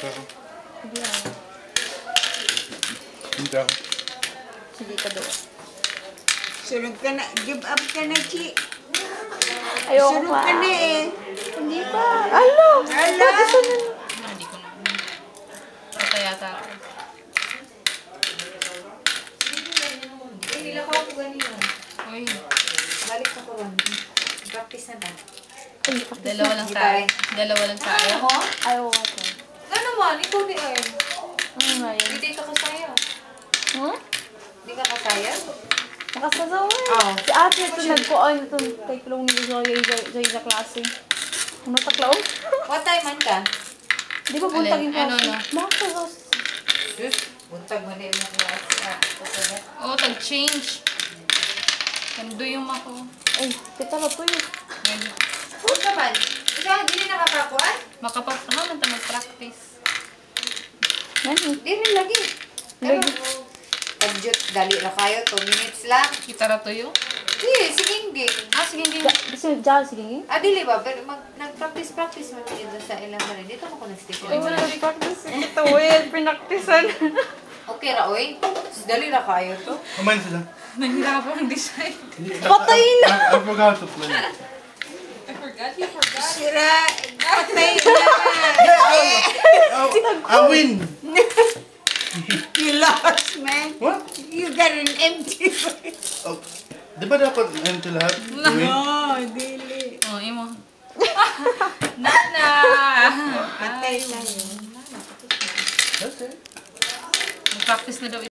ako. Hindi ako. Hindi ako. Sige ka doon. Sunod ka na. Give up ka na, Chi. Ayoko Sunod pa. ka na eh. Hindi pa. Alo! Ala! Hindi ko na. Basta yata ako. Nila ko ako ganito. Uy, Balik ko ron. Practice na ba? Ay, pakis dalawa na. lang tayo. Dalawa lang tayo. Ako? Ayoko ka to. Ano naman? Ikaw di ay. Ano nga yun? Hindi ka kasaya. Hmm? Hindi ka kasaya? Nakasasawa eh. Oo. Si ate ito nagkuhan ito. Kay kulong ni Zoya sa klase. Ano taklaw? What time man ka? Di ba buntag yung Ano, klase? ano? Makasasaw. Sus, buntag mo na yung klase. Oo, tag-change. Gando yung ako. Ay, kita ba po yun? Medyo Huwag ka man. Ikaw, hindi rin nakakakuan? makapag-naman tayo mag-practice. Ano? Hindi rin lagi. Lagi. Tagjot, dali na kayo. 2 minutes lang. Kitara tuyo? Hindi, sige hindi. Sige, hindi. Gusto nyo dyan, sige nga. Ah, dili ba? Pero nag-practice mo dito sa ilang na rin. Dito mo ko nag-station. Ay, wala nag-practice. Ito, well, pinaktisan. Okay ra, oy. Dali na kayo to. Kumain sila. Nahirapan ang design. Patay na! I forgot to play. I forgot, you forgot. Sira. Patay na. I win! You lost, man. What? You got an empty Oh, di ba dapat ito lahat? Win? No, dili. Oh, imo. Nana! Patay na yun. That's it. Mag-practice na daw